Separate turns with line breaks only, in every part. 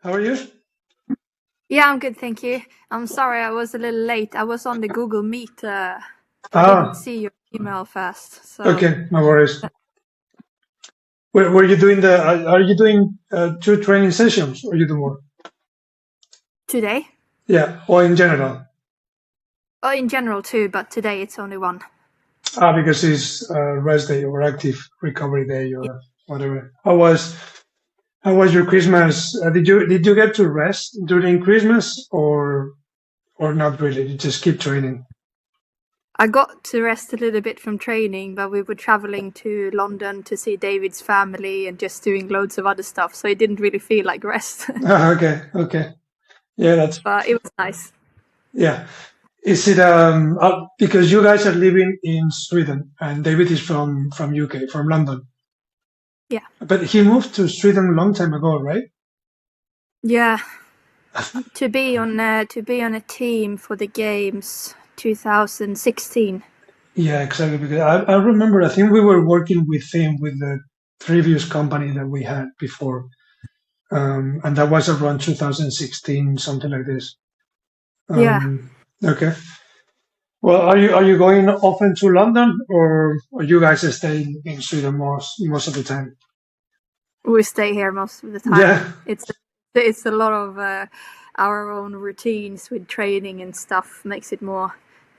How are you?
Yeah, I'm good, thank you. I'm sorry I was a little late. I was on the Google Meet. I didn't
Ah,
see your email first. So
okay, no worries. Were you doing are you doing two training sessions or you do more?
today?
Yeah, or in general?
Oh, in general too, but today it's only one.
Ah, because it's rest day or active recovery day
Yeah.
or whatever. How was your Christmas? Did you get to rest during Christmas or not really? You just keep training.
I got to rest a little bit from training, but we were traveling to London to see David's family and just doing loads of other stuff, so it didn't really feel like rest.
Ah, okay, okay. Yeah, that's
But it was nice.
yeah. Is it because you guys are living in Sweden and David is from UK, from London?
Yeah.
But he moved to Sweden a long time ago, right?
Yeah. To be on a team for the games 2016.
Yeah, exactly. Because I remember, I think we were working with him with the previous company that we had before, and that was around 2016, something like this.
Yeah.
Okay. Well, are you going often to London, or you guys stay in Sweden most of the time?
We stay here most of the time.
Yeah,
It's a lot of our own routines with training and stuff makes it more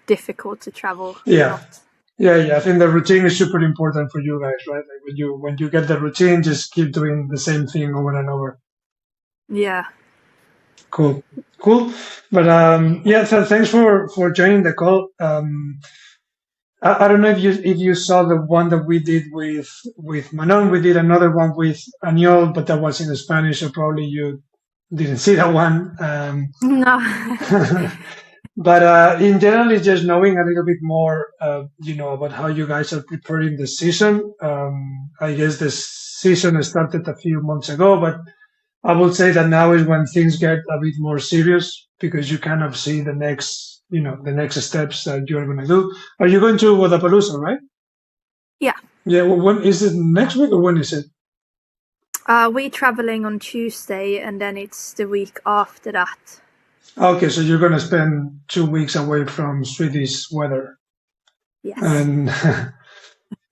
difficult to travel a
yeah,
lot.
yeah. I think the routine is super important for you guys, right? Like when you get the routine, just keep doing the same thing over and over.
Yeah.
Cool, cool. But yeah, so thanks for joining the call. I don't know if you saw the one that we did with Manon. We did another one with Aniol, but that was in Spanish, so probably you didn't see that one.
No.
But in general, it's just knowing a little bit more, about how you guys are preparing the season. I guess the season started a few months ago, but I would say that now is when things get a bit more serious because you kind of see the next steps that you're going to do. Are you going to Wadapalooza, right?
Yeah.
Yeah. Well, when is it? Next week or when is it?
We traveling on Tuesday and then it's the week after that.
Okay, so you're going to spend 2 weeks away from Swedish weather,
Yes.
and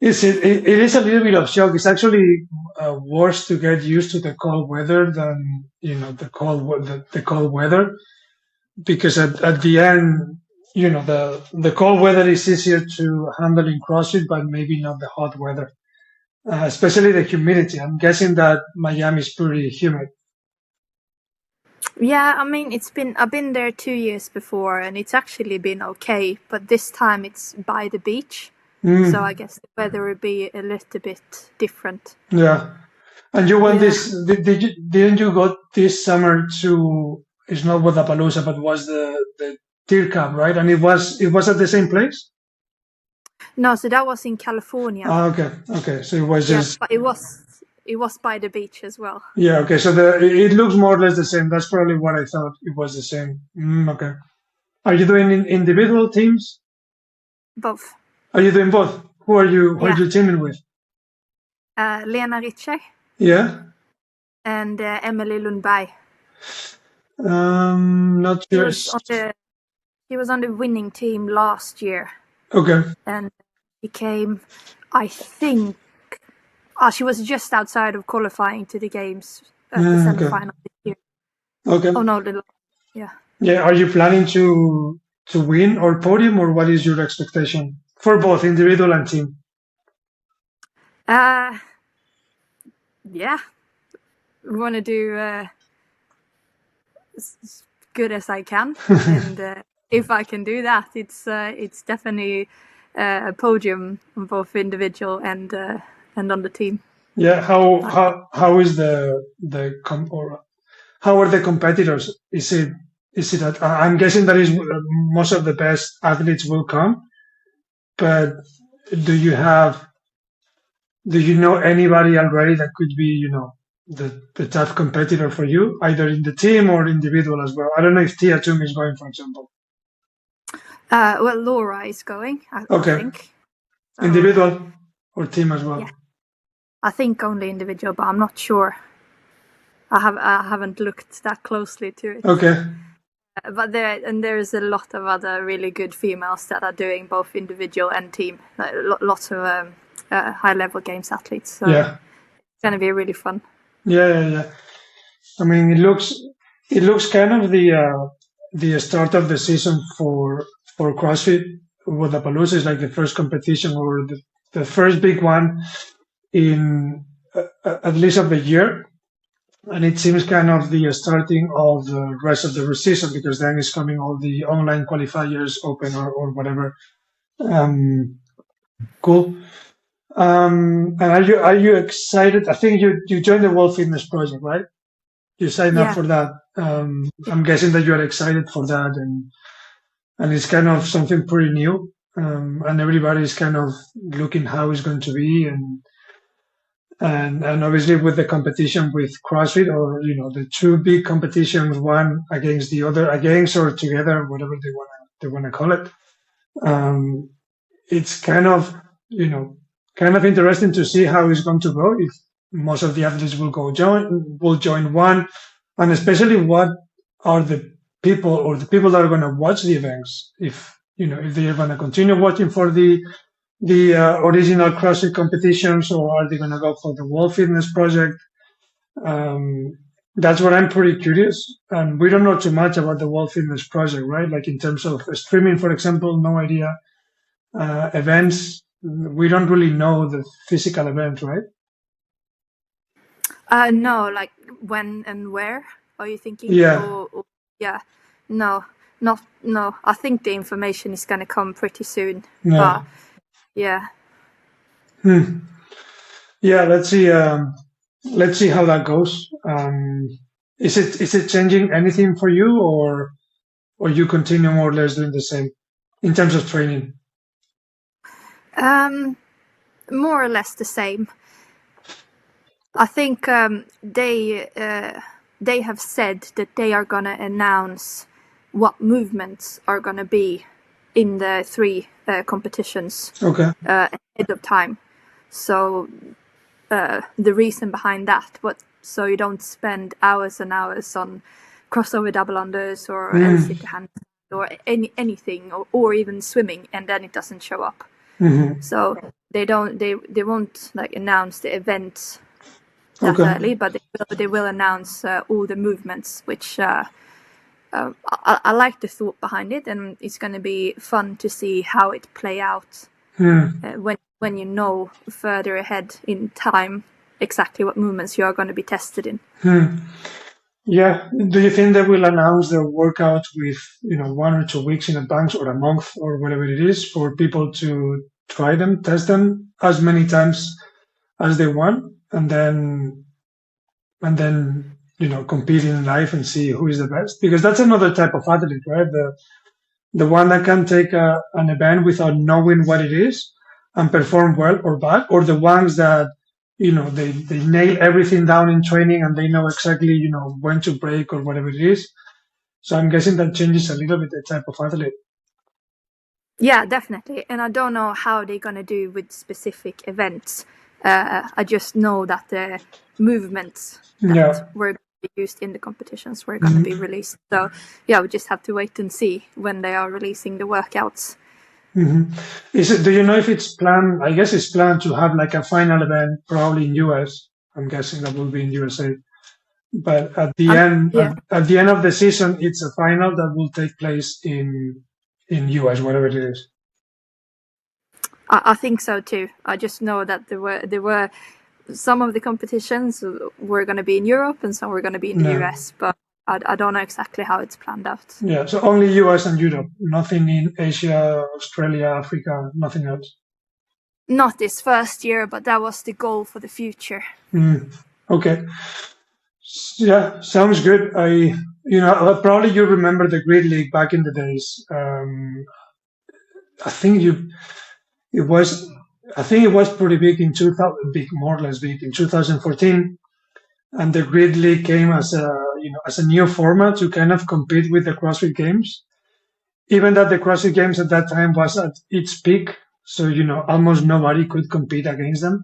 it is a little bit of shock. It's actually worse to get used to the cold weather than the cold weather because at the end, the cold weather is easier to handle in CrossFit, but maybe not the hot weather, especially the humidity. I'm guessing that Miami is pretty humid.
Yeah, I mean I've been there 2 years before and it's actually been okay, but this time it's by the beach. So I
Mm,
guess the weather will be a little bit different.
yeah. And you went
Yeah.
this? Didn't you go this summer to? It's not Wadapalooza, but was the Tear Cup, right? And it was at the same place.
No, so that was in California.
Ah, okay, okay. So it was
Yeah,
just
but it was by the beach as well.
yeah, okay. So it looks more or less the same. That's probably what I thought. It was the same. Okay. Are you doing individual teams?
Both.
Are you doing both? Who are
Yeah.
you teaming with?
Lena Ritchie
Yeah.
and Emily Lundberg.
Not
She
sure.
was on the she was on the winning team last year
Okay.
and became, I think, she was just outside of qualifying to the games at the
Okay.
semifinal this year.
Okay.
Oh no, yeah.
Yeah. Are you planning to win or podium, or what is your expectation for both individual and team?
Uh, yeah. We want to do as good as I can, and if I can do that, it's definitely a podium on both individual and on the team.
Yeah. How is or how are the competitors? Is it that I'm guessing that is most of the best athletes will come, but do you have do you know anybody already that could be the tough competitor for you, either in the team or individual as well? I don't know if Tia Tum is going, for example.
Well, Laura is going, I
Okay,
think. So
individual or team as
yeah,
well.
I think only individual, but I'm not sure. I haven't looked that closely to it.
Okay.
But there's a lot of other really good females that are doing both individual and team. Lots of high level games athletes. So
Yeah.
it's gonna be really fun.
Yeah. I mean, it looks kind of the start of the season for CrossFit. Wodapalooza is like the first competition or the first big one in at least of the year, and it seems kind of the starting of the rest of the season because then is coming all the online qualifiers, open or whatever. Cool. And are you excited? I think you joined the World Fitness Project, right? You signed up
Yeah.
for that. I'm guessing that you are excited for that, and it's kind of something pretty new. And everybody is kind of looking how it's going to be, and obviously with the competition with CrossFit, or the two big competitions, one against the other, against or together, whatever they wanna call it. It's kind of interesting to see how it's going to go. If most of the athletes will join one, and especially what are the people that are going to watch the events. If they are going to continue watching for the original CrossFit competitions, or are they going to go for the World Fitness Project? That's what I'm pretty curious. And we don't know too much about the World Fitness Project, right? Like in terms of streaming, for example, no idea. Events, we don't really know the physical event, right?
No, like when and where are you thinking?
Yeah.
Yeah, no, no. I think the information is gonna come pretty soon.
No.
But yeah.
Yeah. Let's see. Let's see how that goes. Is it changing anything for you, or you continue more or less doing the same in terms of training?
More or less the same. I think they have said that they are gonna announce what movements are gonna be in the three competitions
Okay.
ahead of time. So the reason behind that, so you don't spend hours and hours on crossover double unders or LC to hand or anything or even swimming, and then it doesn't show up. So they won't like announce the events that early, but they will announce all the movements, which I like the thought behind it, and it's going to be fun to see how it play out when you know further ahead in time exactly what movements you are going to be tested in.
Yeah. Do you think they will announce the workout with 1 or 2 weeks in advance, or a month, or whatever it is, for people to try them, test them as many times as they want, and then compete in live and see who is the best? Because that's another type of athlete, right? The one that can take an event without knowing what it is and perform well or bad, or the ones that they nail everything down in training and they know exactly when to break or whatever it is. So I'm guessing that changes a little bit the type of athlete.
Yeah, definitely. And I don't know how they're going to do with specific events. I just know that the movements that were used in the competitions were going to be released. So yeah, we just have to wait and see when they are releasing the workouts.
Do you know if it's planned? I guess it's planned to have like a final event, probably in US. I'm guessing that will be in USA. But at the end, at the end of the season, it's a final that will take place in US, whatever it is.
I think so too. I just know that there were some of the competitions were going to be in Europe and some were going to be in the US, but I don't know exactly how it's planned out.
Yeah, so only US and Europe, nothing in Asia, Australia, Africa, nothing else.
Not this first year, but that was the goal for the future.
Okay. Yeah, sounds good. Probably you remember the Grid League back in the days. I think it was pretty big in 2000, more or less big in 2014, and the Grid League came as a new format to kind of compete with the CrossFit Games. Even that the CrossFit Games at that time was at its peak, so almost nobody could compete against them.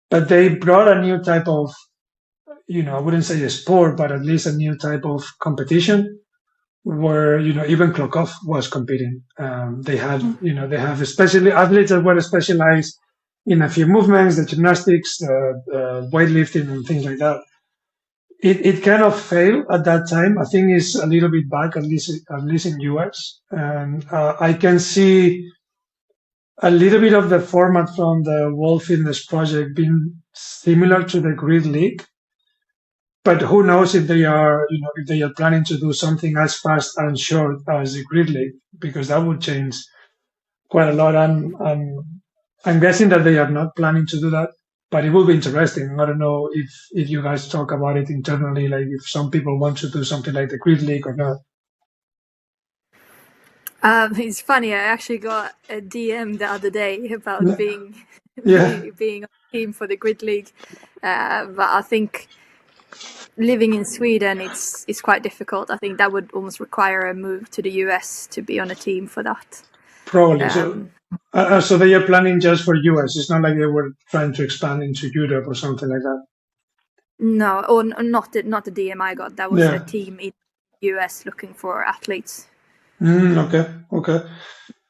But they brought a new type of I wouldn't say a sport, but at least a new type of competition where, even Klokov was competing. They have especially athletes that were specialized in a few movements, the gymnastics, weightlifting, and things like that. It kind of failed at that time. I think it's a little bit back, at least in US. And I can see a little bit of the format from the World Fitness Project being similar to the Grid League, but who knows if they are planning to do something as fast and short as the Grid League, because that would change quite a lot. I'm guessing that they are not planning to do that, but it will be interesting. I don't know if you guys talk about it internally, like if some people want to do something like the Grid League or not.
It's funny. I actually got a DM the other day about
Yeah.
being
Yeah.
being on the team for the Grid League, but I think living in Sweden, it's quite difficult. I think that would almost require a move to the US to be on a team for that.
Probably. So they are planning just for US. It's not like they were trying to expand into Europe or something like that.
No, or not the DM I got. That was a
Yeah.
team in the US looking for athletes.
Okay.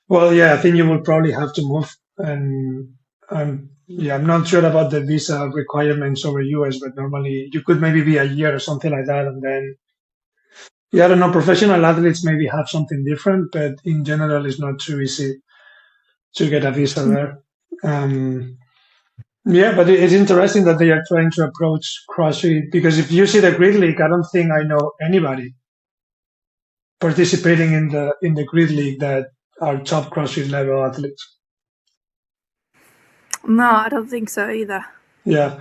Well, yeah, I think you will probably have to move, and yeah, I'm not sure about the visa requirements over US, but normally you could maybe be a year or something like that, and then yeah, I don't know. Professional athletes maybe have something different, but in general, it's not too easy to get a visa there. Yeah, but it's interesting that they are trying to approach CrossFit because if you see the Grid League, I don't think I know anybody participating in the Grid League that are top CrossFit level athletes.
No, I don't think so either.
Yeah,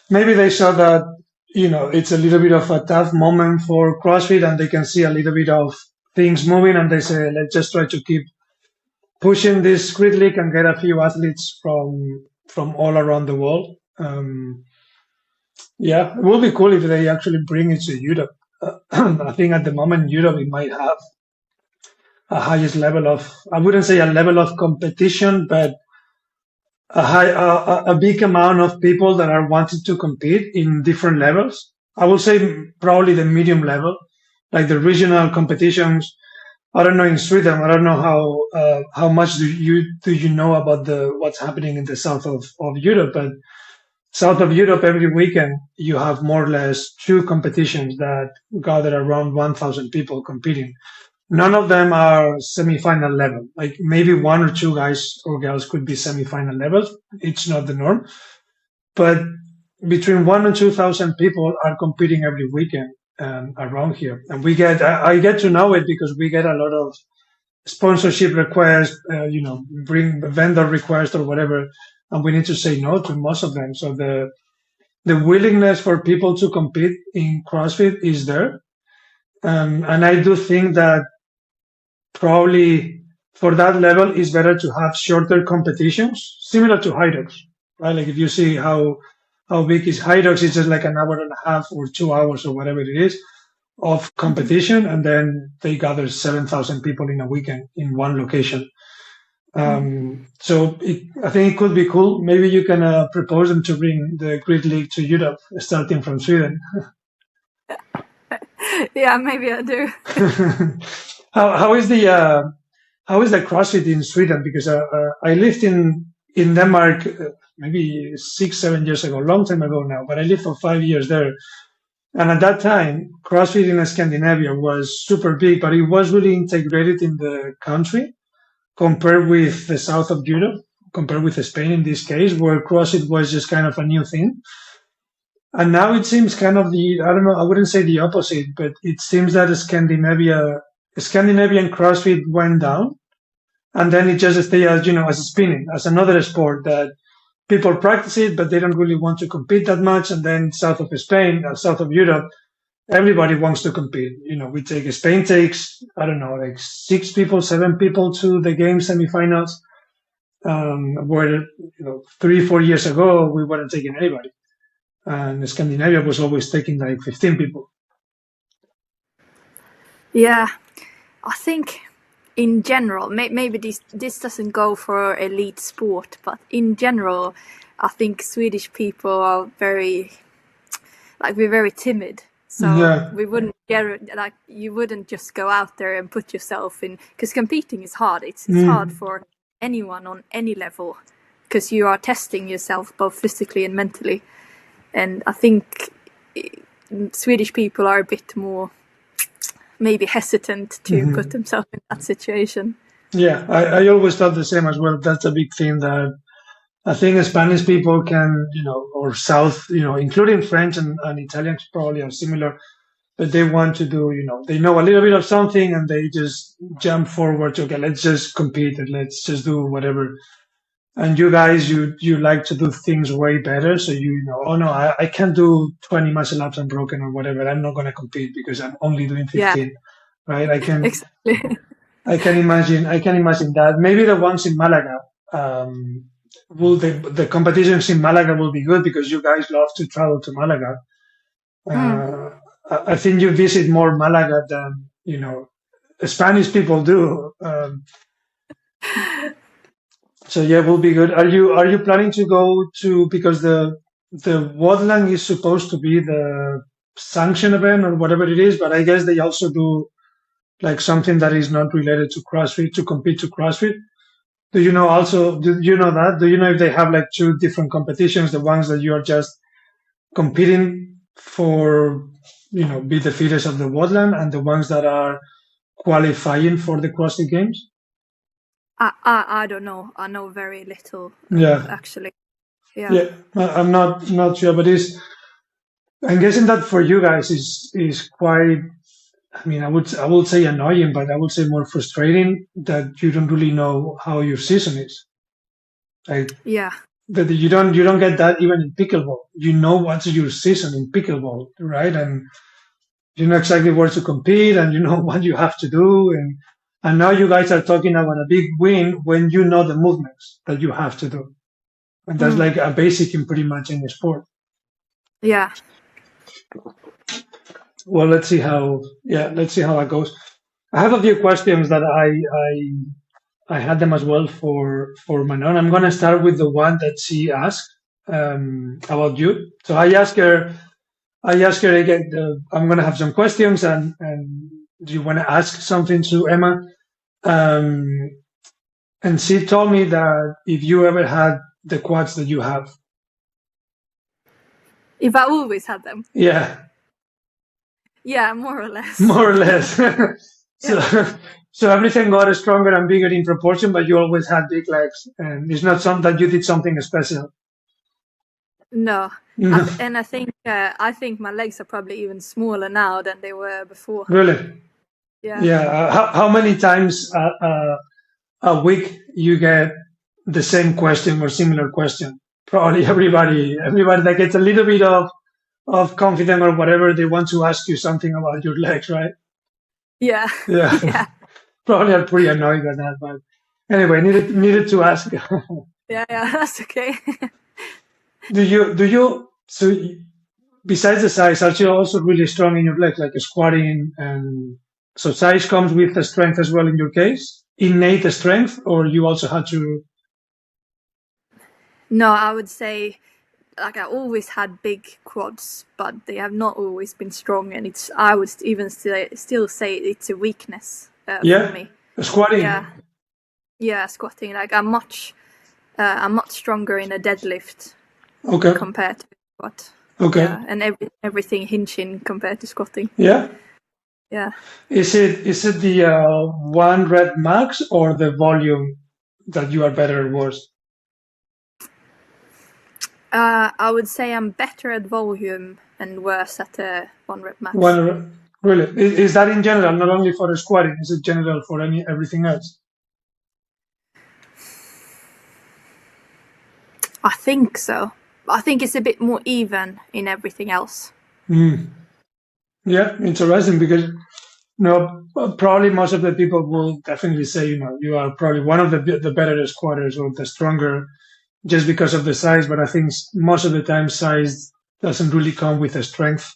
maybe they saw that it's a little bit of a tough moment for CrossFit, and they can see a little bit of things moving, and they say, let's just try to keep pushing this Grid League and get a few athletes from all around the world. Yeah, it will be cool if they actually bring it to Europe. I think at the moment Europe it might have a highest level of, I wouldn't say a level of competition, but a big amount of people that are wanting to compete in different levels. I would say probably the medium level, like the regional competitions. I don't know in Sweden. I don't know how much do you know about the what's happening in the south of Europe, but south of Europe every weekend you have more or less two competitions that gather around 1,000 people competing. None of them are semi-final level. Like maybe one or two guys or girls could be semi-final levels. It's not the norm, but between 1 and 2,000 people are competing every weekend around here, and I get to know it because we get a lot of sponsorship requests, bring vendor requests or whatever, and we need to say no to most of them. So the willingness for people to compete in CrossFit is there, and I do think that probably for that level it's better to have shorter competitions similar to Hydrox, right? Like if you see how big is Hydrox, it's just like an hour and a half or 2 hours or whatever it is of competition, and then they gather 7,000 people in a weekend in one location. So I think it could be cool. Maybe you can propose them to bring the Grid League to Europe, starting from Sweden.
Yeah, maybe I do.
how is the CrossFit in Sweden? Because I lived in Denmark maybe 6-7 years ago, long time ago now, but I lived for 5 years there. And at that time, CrossFit in Scandinavia was super big, but it was really integrated in the country compared with the south of Europe, compared with Spain in this case, where CrossFit was just kind of a new thing. And now it seems kind of I don't know, I wouldn't say the opposite, but it seems that Scandinavian CrossFit went down, and then it just stayed as spinning, as another sport that people practice it, but they don't really want to compete that much. And then south of Spain, south of Europe, everybody wants to compete. Spain takes, I don't know, like 6 people, 7 people to the game semifinals, where 3-4 years ago we weren't taking anybody, and Scandinavia was always taking like 15 people.
Yeah, I think in general, maybe this doesn't go for elite sport, but in general, I think Swedish people are very like we're very timid. So
Yeah.
we wouldn't like you wouldn't just go out there and put yourself in, because competing is hard. It's hard for anyone on any level, because you are testing yourself both physically and mentally. And I think Swedish people are a bit more maybe hesitant to put themselves in that situation.
Yeah, I always thought the same as well. That's a big thing that I think Spanish people can, or South, including French and Italians probably are similar, but they want to do, they know a little bit of something and they just jump forward to, okay, let's just compete and let's just do whatever. And you guys, you like to do things way better. So oh no, I can't do 20 muscle ups, I'm broken or whatever. I'm not going to compete because I'm only doing 15, right?
Exactly.
I can imagine that. Maybe the ones in Malaga, will the competitions in Malaga will be good because you guys love to travel to Malaga. I think you visit more Malaga than Spanish people do. So yeah, will be good. Are you planning to go to, because the Wadlang is supposed to be the sanction event or whatever it is, but I guess they also do like something that is not related to CrossFit to compete to CrossFit. Do you know also? Do you know that? Do you know if they have like two different competitions? The ones that you are just competing for, be the fittest of the Wadland, and the ones that are qualifying for the CrossFit Games?
I don't know. I know very little,
Yeah,
actually. Yeah.
yeah. I'm not sure, but I'm guessing that for you guys is quite. I mean, I would say annoying, but I would say more frustrating that you don't really know how your season is. Like
Yeah.
that you don't get that even in pickleball. You know what's your season in pickleball, right? And you know exactly where to compete and you know what you have to do. And now you guys are talking about a big win when you know the movements that you have to do. And that's like a basic in pretty much any sport.
Yeah.
Well, let's see how that goes. I have a few questions that I had them as well for Manon. I'm gonna start with the one that she asked about you. So I asked her again. I'm gonna have some questions, and do you want to ask something to Emma? Um, and she told me that if you ever had the quads that you have,
If I always had them.
yeah,
Yeah, more or less.
more or less. So everything got stronger and bigger in proportion, but you always had big legs, and it's not something that you did something special.
No.
No.
And I think my legs are probably even smaller now than they were before.
Really?
Yeah.
Yeah. How many times a week you get the same question or similar question? Probably everybody that gets a little bit of confidence or whatever, they want to ask you something about your legs, right?
Yeah.
Yeah.
Yeah.
Probably are pretty annoyed by that, but anyway, needed to ask.
Yeah, that's okay.
So besides the size, are you also really strong in your legs, like squatting? And so size comes with the strength as well in your case, innate strength, or you also had to?
No, I would say like I always had big quads, but they have not always been strong, and I would even still say it's a weakness for me.
Squatting.
Yeah, squatting. Like I'm much stronger in a deadlift.
Okay.
Compared to squat.
Okay.
Yeah, and everything hinging compared to squatting.
Yeah.
Yeah.
Is it the 1 rep max or the volume that you are better or worse?
I would say I'm better at volume and worse at 1 rep max.
Really? Is that in general, not only for squatting? Is it general for everything else?
I think so. I think it's a bit more even in everything else.
Yeah, interesting, because probably most of the people will definitely say you are probably one of the better squatters or the stronger just because of the size, but I think most of the time size doesn't really come with the strength.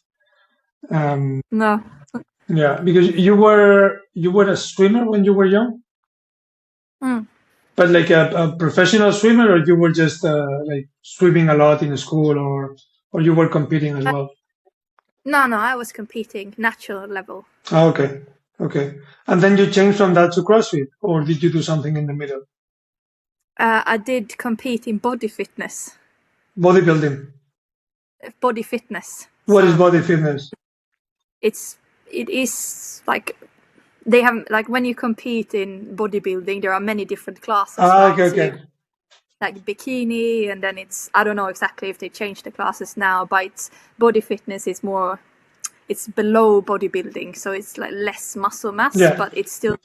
No.
Yeah, because you were a swimmer when you were young, but like a professional swimmer, or you were just like swimming a lot in school, or you were competing as well.
No, I was competing natural level.
Oh, okay. And then you changed from that to CrossFit, or did you do something in the middle?
I did compete in body fitness.
Bodybuilding.
Body fitness.
What is
So
body fitness?
it is like they have, like, when you compete in bodybuilding, there are many different classes,
Ah,
right?
okay,
So you
okay.
like bikini, and then it's, I don't know exactly if they changed the classes now, but it's body fitness is more, it's below bodybuilding, so it's like less muscle mass,
Yeah.
but it's still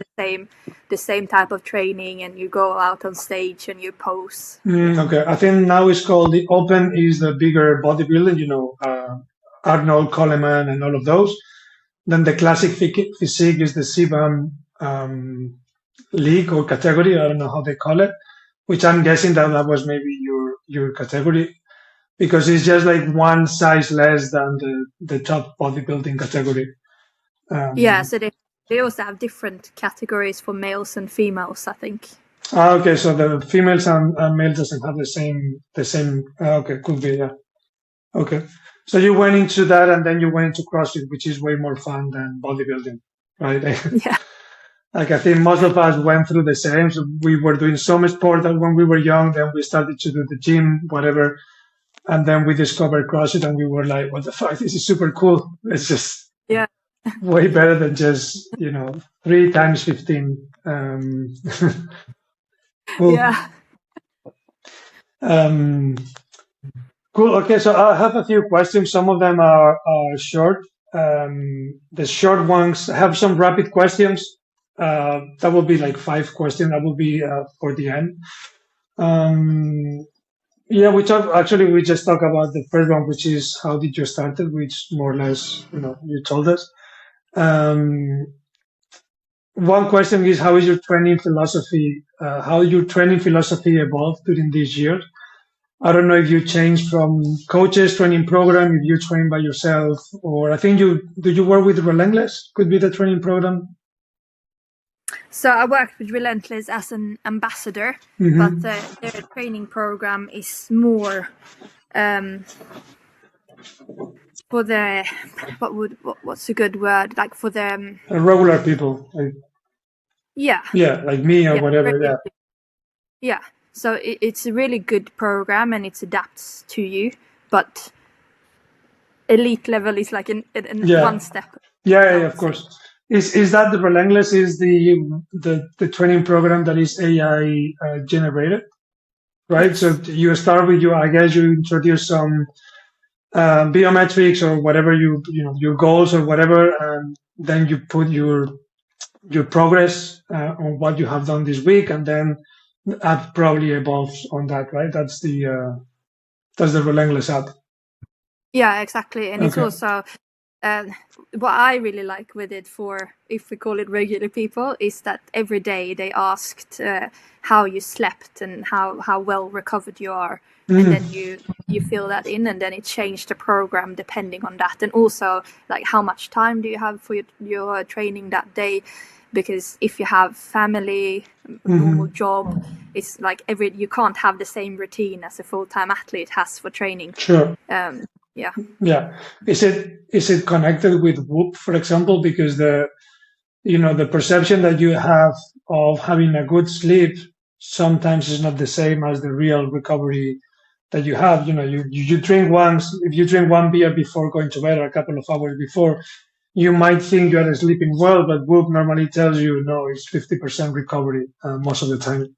the same type of training, and you go out on stage and you pose. Yeah.
Okay. I think now it's called the Open is the bigger bodybuilding, Arnold, Coleman, and all of those. Then the classic physique is the CBAM league or category. I don't know how they call it, which I'm guessing that was maybe your category because it's just like one size less than the top bodybuilding category.
Yeah,
Um,
so they also have different categories for males and females, I think.
okay, so the females and male doesn't have the same. Okay, could be, yeah. Okay, so you went into that and then you went into CrossFit, which is way more fun than bodybuilding, right?
Yeah.
Like I think most of us went through the same. So we were doing some sport that when we were young, then we started to do the gym, whatever, and then we discovered CrossFit, and we were like, "What the fuck? This is super cool. It's just
Yeah.
way better than just 3 times 15." Cool.
Yeah.
Um, cool. Okay, so I have a few questions. Some of them are short. The short ones have some rapid questions. That will be like 5 questions. That will be for the end. Um, yeah, we just talked about the first one, which is how did you start it, which more or less, you told us. Um, One question is how is your training philosophy, how your training philosophy evolved during this year? I don't know if you changed from coaches training program, if you train by yourself, or I think do you work with Relentless? Could be the training program.
So I worked with Relentless as an ambassador, but
Hmm.
their training program is more um, for the what's a good word, like for the
Regular people, like,
yeah,
yeah, like me or
yeah,
whatever.
regular
Yeah,
people. Yeah. So it's a really good program, and it adapts to you, but elite level is like in one
yeah,
step
yeah,
down,
of
say.
course. Is that the Relentless is the training program that is AI generated, right? So
Yes.
you start with I guess you introduce some biometrics or whatever your goals or whatever, and then you put your progress on what you have done this week, and then app probably evolves on that, right? That's the Relentless app.
Yeah, exactly. And it's
Okay.
also uh, what I really like with it, for if we call it regular people, is that every day they asked how you slept and how well recovered you are, and then
Mm.
you fill that in, and then it changed the program depending on that, and also like how much time do you have for your training that day, because if you have family, a normal
Hmm.
job, it's like you can't have the same routine as a full-time athlete has for training.
Sure.
Yeah.
Yeah. Is it connected with Whoop, for example? Because the perception that you have of having a good sleep sometimes is not the same as the real recovery that you have. You drink once, if you drink one beer before going to bed or a couple of hours before, you might think you are sleeping well, but Whoop normally tells you no, it's 50% recovery most of the time.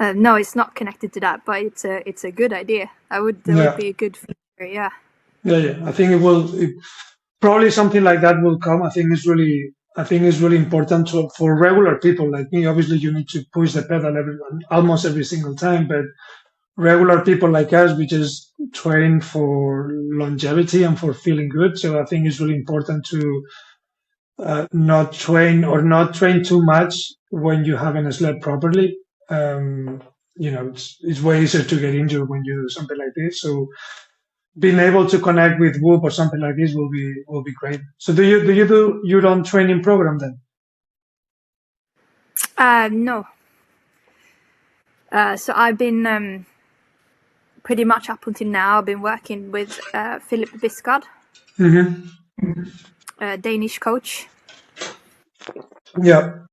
No, it's not connected to that, but it's a good idea. That would
Yeah,
be a good feature. Yeah.
yeah. I think probably something like that will come. I think it's really important for regular people like me. Obviously, you need to push the pedal almost every single time, but regular people like us, we just train for longevity and for feeling good. So I think it's really important to not train too much when you haven't slept properly. Um, it's way easier to get injured when you do something like this. So being able to connect with Whoop or something like this will be great. So do you do your own training program then?
No. So I've been pretty much up until now. I've been working with Philip Biscard. Danish coach.
Yeah.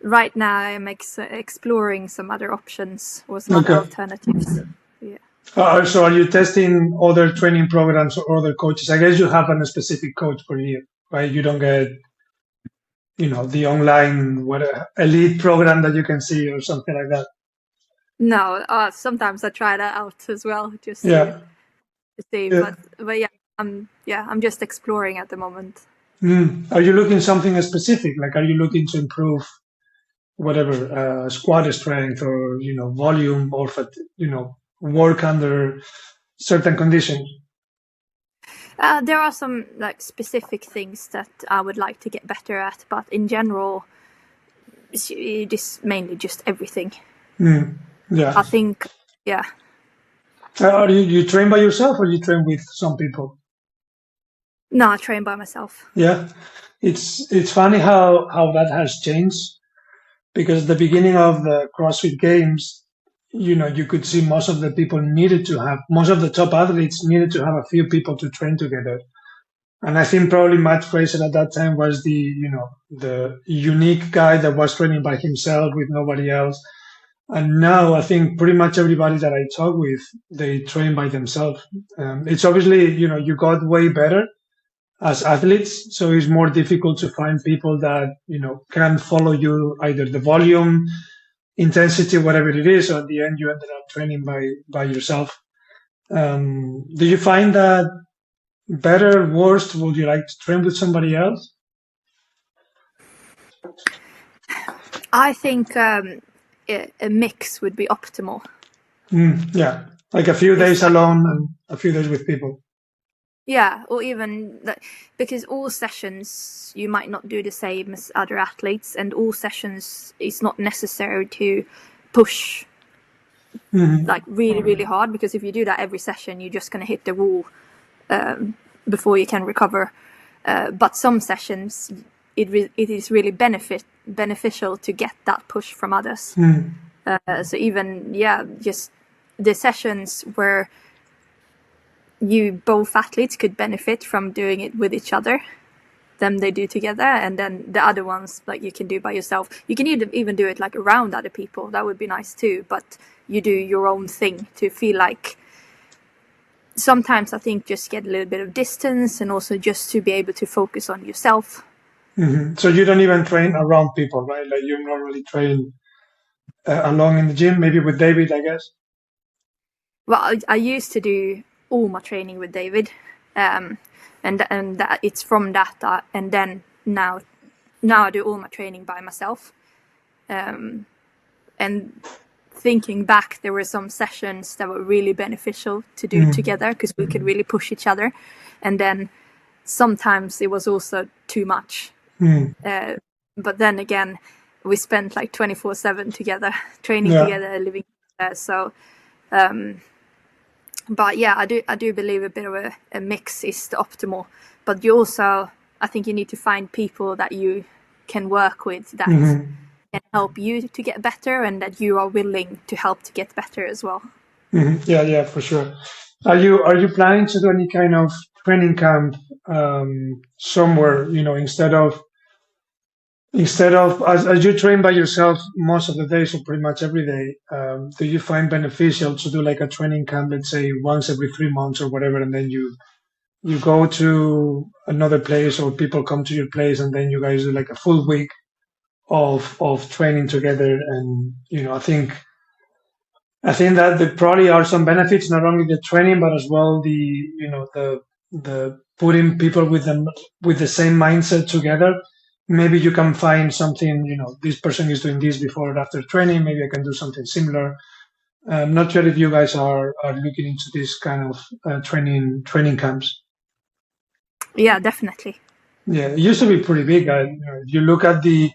Right now, I'm exploring some other options or some other
Okay.
alternatives. Yeah.
So are you testing other training programs or other coaches? I guess you have a specific coach per year, right? You don't get, the online elite program that you can see or something like that.
No, sometimes I try that out as well, just to
Yeah.
see.
Yeah.
But I'm just exploring at the moment.
Are you looking something specific? Like, are you looking to improve whatever squat strength or volume or work under certain conditions?
There are some like specific things that I would like to get better at, but in general, it is mainly just everything.
Yeah.
I think, yeah.
Are you train by yourself or you train with some people?
No, I train by myself.
Yeah, it's funny how that has changed because the beginning of the CrossFit Games, you could see most of the top athletes needed to have a few people to train together. And I think probably Matt Fraser at that time was the unique guy that was training by himself with nobody else. And now I think pretty much everybody that I talk with, they train by themselves. It's obviously, you got way better as athletes, so it's more difficult to find people that, can follow you either the volume, intensity, whatever it is. So at the end, you ended up training by yourself. Do you find that better, worse? Would you like to train with somebody else?
I think a mix would be optimal.
Yeah, like a few
It's
days
like,
alone and a few days with people.
yeah, or even because all sessions you might not do the same as other athletes, and all sessions it's not necessary to push like really really hard, because if you do that every session you're just going to hit the wall before you can recover. But some sessions it is really beneficial to get that push from others. So even just the sessions where you both athletes could benefit from doing it with each other, them they do together, and then the other ones like you can do by yourself. You can even do it like around other people, that would be nice too, but you do your own thing to feel like sometimes I think just get a little bit of distance and also just to be able to focus on yourself.
So you don't even train around people, right? Like you normally train alone in the gym, maybe with David, I guess.
Well, I used to do all my training with David, and that it's from that and then now I do all my training by myself. And thinking back, there were some sessions that were really beneficial to do together because we could really push each other, and then sometimes it was also too much. But then again, we spent like 24/7 together, training
Yeah.
together, living together. So, but yeah, I do believe a bit of a mix is the optimal. But you also, I think you need to find people that you can work with that can help you to get better, and that you are willing to help to get better as well.
Yeah, for sure. Are you planning to do any kind of training camp somewhere? Instead of as you train by yourself most of the days or pretty much every day, do you find beneficial to do like a training camp, let's say once every 3 months or whatever, and then you go to another place or people come to your place and then you guys do like a full week of training together? And I think that there probably are some benefits, not only the training, but as well the putting people with the same mindset together. Maybe you can find something, this person is doing this before or after training. Maybe I can do something similar. I'm not sure if you guys are looking into this kind of training camps.
Yeah, definitely.
Yeah, it used to be pretty big. If you look at the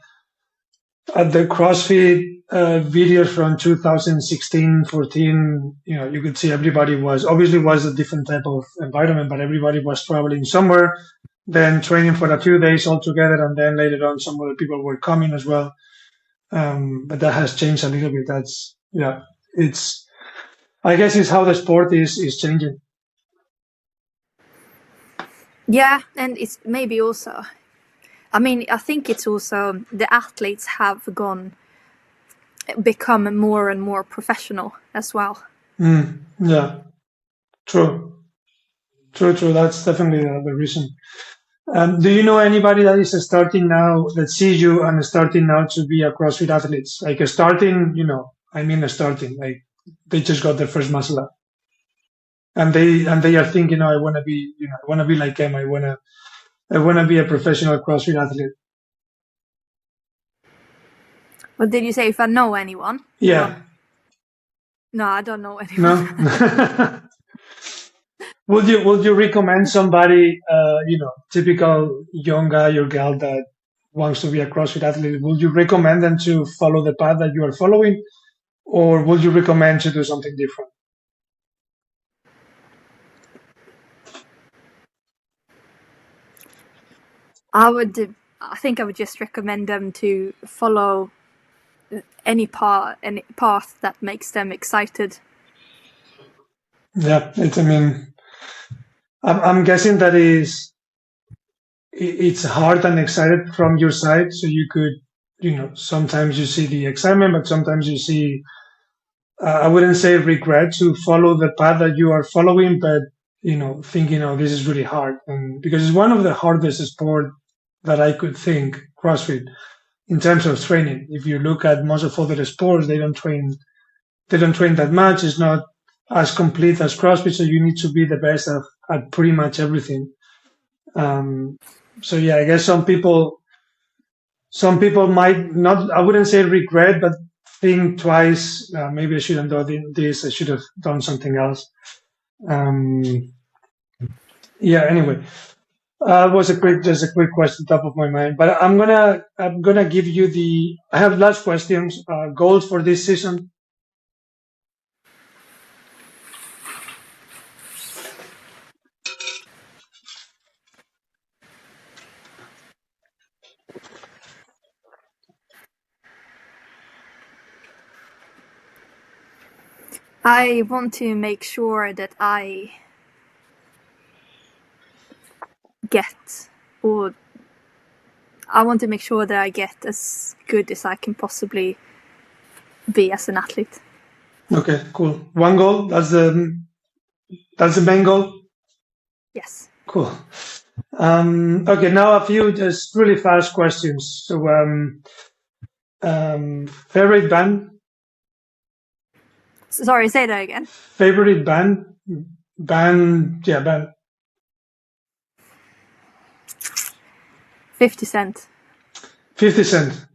CrossFit videos from 2016, 14, you could see everybody was a different type of environment, but everybody was traveling somewhere, then training for a few days all together, and then later on some other people were coming as well. But that has changed a little bit. It's I guess it's how the sport is changing.
Yeah, and it's maybe also, I mean, I think it's also the athletes have become more and more professional as well.
Yeah, true, true. That's definitely the reason. Do you know anybody that is starting now, that sees you and starting now to be a CrossFit athlete? Like a starting, I mean a starting, like they just got their first muscle up, and they are thinking, I want to be, I want to be like him. I want to be a professional CrossFit athlete.
What did you say? If I know anyone?
Yeah.
No, I don't know anyone.
No. Would you recommend somebody, typical young guy or girl that wants to be a CrossFit athlete? Would you recommend them to follow the path that you are following, or would you recommend to do something different?
I think I would just recommend them to follow any path that makes them excited.
Yeah, I mean, I'm guessing that it's hard and excited from your side. So you could, sometimes you see the excitement, but sometimes you see, I wouldn't say regret to follow the path that you are following, but thinking, oh, this is really hard, and because it's one of the hardest sport that I could think, CrossFit, in terms of training. If you look at most of other sports, they don't train that much. It's not as complete as CrossFit, so you need to be the best at pretty much everything. Um, so yeah, I guess some people might not, I wouldn't say regret, but think twice. Maybe I shouldn't do this. I should have done something else. Um, yeah. Anyway, was just a quick question, top of my mind. But I'm gonna give you the. I have last questions. Goals for this season.
I want to make sure that I get, or I want to make sure that I get as good as I can possibly be as an athlete.
Okay, cool. One goal. That's the main goal.
Yes.
Cool. Okay, now a few just really fast questions. So, favorite band?
Sorry, say that again.
Favorite band? Band? Yeah, band.
50 Cent.
50 Cent.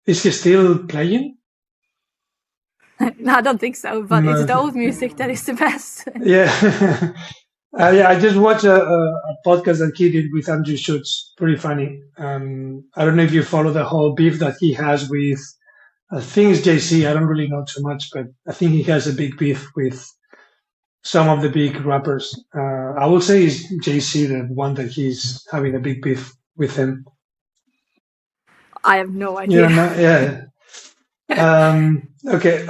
Is he still playing?
No, I don't think so, but it's
No.
the old music that is the best.
Yeah. Yeah, I just watched a podcast that he did with Andrew Schutz. Pretty funny. I don't know if you follow the whole beef that he has with, I think it's JC. I don't really know too much, but I think he has a big beef with some of the big rappers. I would say it's JC, the one that he's having a big beef with him.
I have no
Yeah,
idea.
no, yeah. Okay.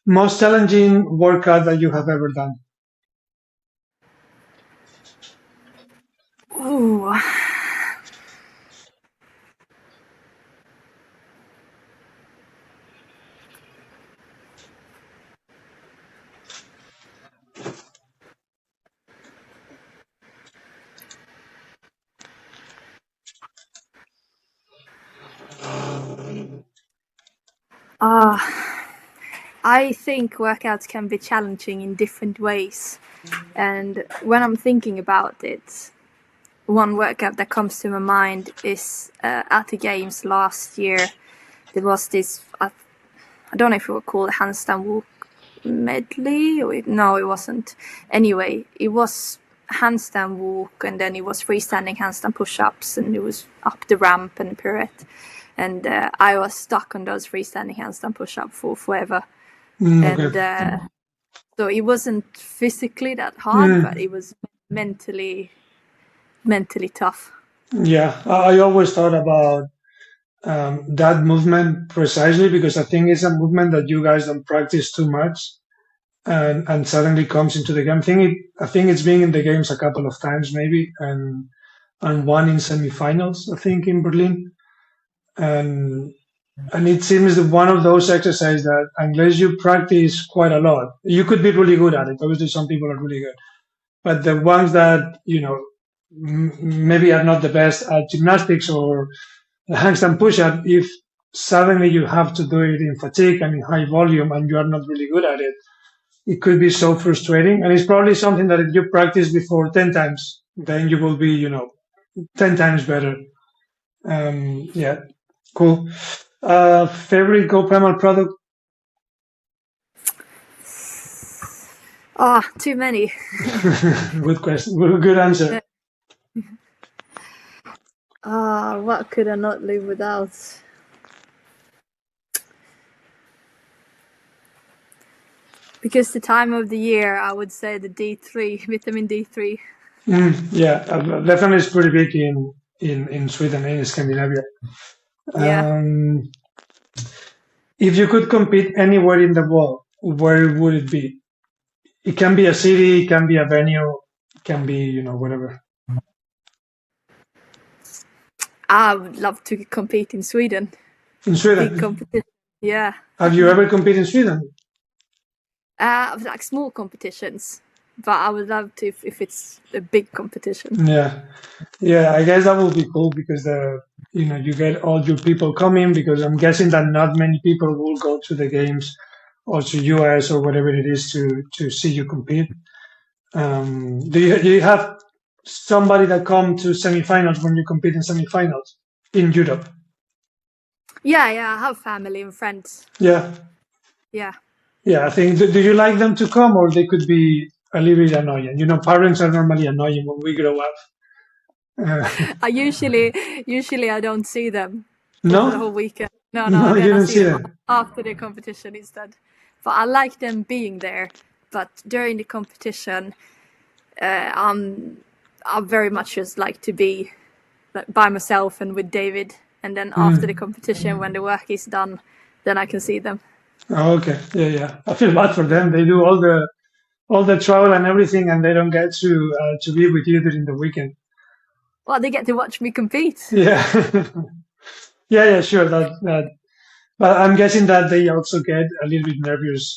Most challenging workout that you have ever done?
Ooh. I think workouts can be challenging in different ways. And when I'm thinking about it, one workout that comes to my mind is at the games last year. There was this, I don't know if it was called handstand walk medley. No, it wasn't. Anyway, it was handstand walk, and then it was freestanding handstand push-ups, and it was up the ramp and the pirouette. And I was stuck on those freestanding handstand push-up for forever. And
Okay.
so it wasn't physically that hard, but it was mentally tough.
Yeah, I always thought about that movement precisely because I think it's a movement that you guys don't practice too much. and suddenly comes into the game. I think it's been in the games a couple of times maybe, and one in semifinals, I think, in Berlin. And it seems that one of those exercises that unless you practice quite a lot, you could be really good at it. Obviously, some people are really good, but the ones that maybe are not the best at gymnastics or the handstand push-up, if suddenly you have to do it in fatigue and in high volume and you are not really good at it, it could be so frustrating. And it's probably something that if you practice before 10 times, then you will be, 10 times better. Yeah, cool. Favorite Go Primal product?
Too many.
Good question. Good answer.
What could I not live without? Because the time of the year, I would say the D3, vitamin D3.
Yeah, definitely it's pretty big in Sweden and in Scandinavia.
Yeah.
If you could compete anywhere in the world, where would it be? It can be a city, it can be a venue, it can be, whatever.
I would love to compete in Sweden.
In
Big
Sweden?
competition. Yeah.
Have you ever competed in Sweden?
Like small competitions, but I would love to if it's a big competition.
Yeah. Yeah, I guess that would be cool because you get all your people coming because I'm guessing that not many people will go to the games or to US or whatever it is to see you compete. Do you have somebody that come to semifinals when you compete in semifinals in Europe?
Yeah, I have family and friends.
Yeah.
Yeah.
Yeah, I think. Do you like them to come, or they could be a little bit annoying? Parents are normally annoying when we grow up.
I usually I don't see them over the
No,
whole weekend. No,
no,
and
you
then I
don't
see
see
them
them.
after the competition instead. But I like them being there. But during the competition, I very much just like to be by myself and with David. And then after the competition, when the work is done, then I can see them.
Oh, okay, yeah. I feel bad for them. They do all the travel and everything, and they don't get to be with you during the weekend.
Well, they get to watch me compete.
Yeah, yeah, sure. That. But I'm guessing that they also get a little bit nervous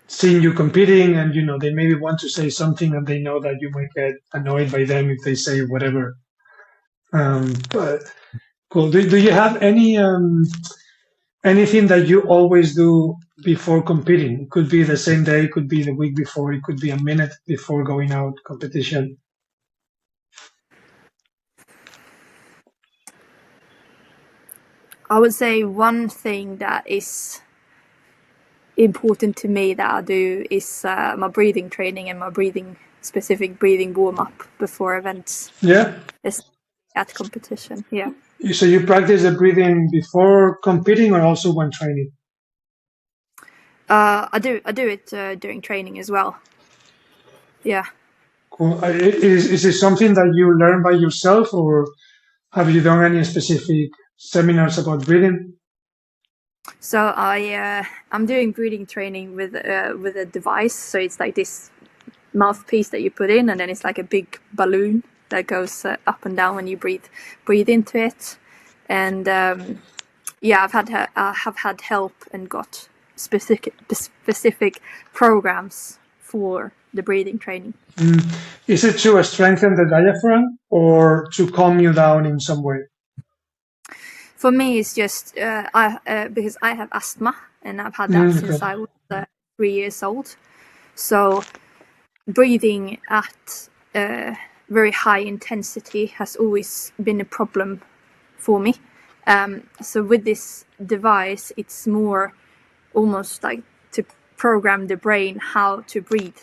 seeing you competing, and they maybe want to say something, and they know that you might get annoyed by them if they say whatever. But cool. Do you have anything that you always do before competing? It could be the same day, it could be the week before, it could be a minute before going out competition.
I would say one thing that is important to me that I do is my breathing training and my specific breathing warm up before events.
Yeah.
At competition. Yeah.
So you practice the breathing before competing or also when training?
I do it during training as well. Yeah.
Cool. Is it something that you learn by yourself, or have you done any specific seminars about breathing?
So I'm doing breathing training with a device. So it's like this mouthpiece that you put in, and then it's like a big balloon that goes up and down when you breathe into it. And yeah, I have had help and got specific programs for the breathing training.
Is it to strengthen the diaphragm or to calm you down in some way?
For me, it's just because I have asthma and I've had that since I was 3 years old. So breathing at very high intensity has always been a problem for me. So with this device, it's more almost like to program the brain how to breathe.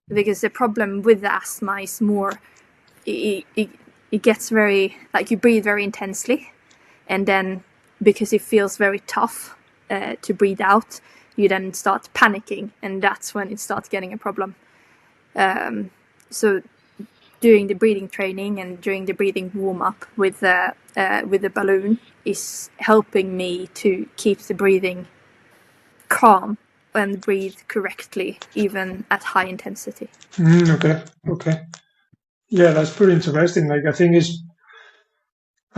Because the problem with the asthma is more it gets very like you breathe very intensely, and then because it feels very tough to breathe out, you then start panicking, and that's when it starts getting a problem. So doing the breathing training and during the breathing warm up with the balloon is helping me to keep the breathing calm and breathe correctly, even at high intensity.
Okay. Yeah, that's pretty interesting. Like, I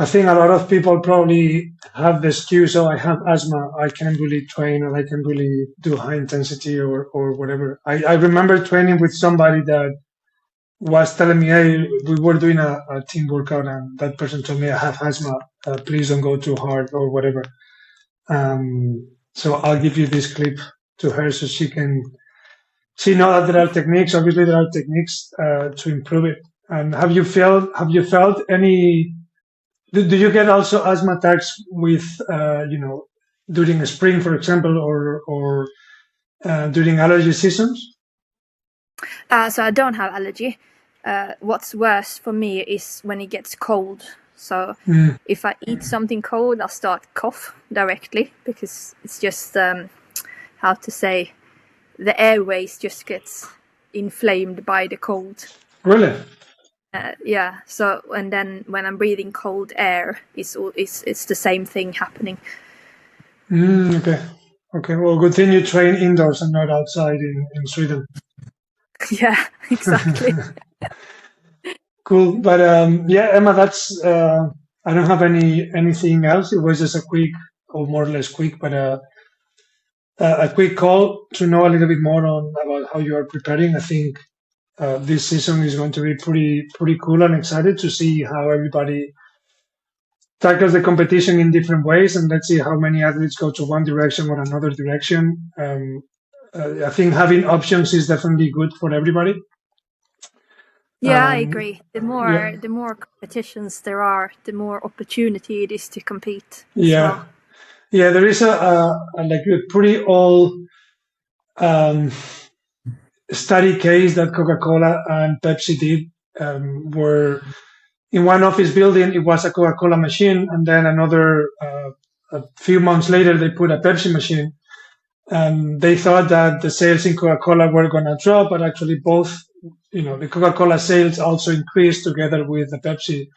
think a lot of people probably have the excuse, oh, I have asthma, I can't really train, or I can really do high intensity or whatever. I remember training with somebody that was telling me, hey, we were doing a team workout, and that person told me I have asthma, please don't go too hard or whatever. So I'll give you this clip to her so she know that there are techniques. Obviously, there are techniques to improve it. And have you felt any? Do you get also asthma attacks with during spring, for example, or during allergy seasons?
So I don't have allergy. What's worse for me is when it gets cold. So if I eat something cold, I start cough directly because it's just how to say, the airways just gets inflamed by the cold.
Really?
Yeah. So and then when I'm breathing cold air, it's the same thing happening.
Okay. Well, good thing you train indoors and not outside in Sweden.
Yeah, exactly.
Cool. But yeah, Emma, that's I don't have anything else. It was just a quick, or more or less quick, but a quick call to know a little bit more about how you are preparing. I think this season is going to be pretty cool, and excited to see how everybody tackles the competition in different ways, and let's see how many athletes go to one direction or another direction. I think having options is definitely good for everybody.
Yeah, I agree. The
Yeah.
more competitions there are, the more opportunity it is to compete.
Yeah.
So.
Yeah, there is like a pretty old study case that Coca-Cola and Pepsi did, where in one office building it was a Coca-Cola machine, and then a few months later they put a Pepsi machine. They thought that the sales in Coca-Cola were going to drop, but actually both, the Coca-Cola sales also increased together with the Pepsi.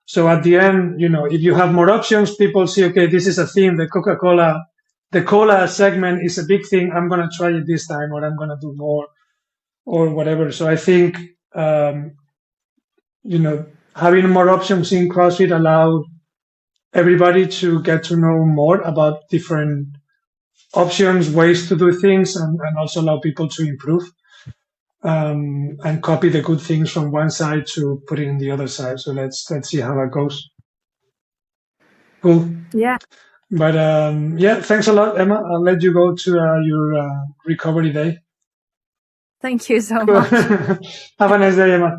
So at the end, if you have more options, people see, okay, this is a theme. The cola segment is a big thing. I'm going to try it this time, or I'm going to do more, or whatever. So I think, having more options in CrossFit allowed everybody to get to know more about different options, ways to do things, and also allow people to improve and copy the good things from one side to put it in the other side. So let's see how that goes. Cool.
Yeah.
But yeah, thanks a lot, Emma. I'll let you go to your recovery day.
Thank you so much.
Have a nice day, Emma.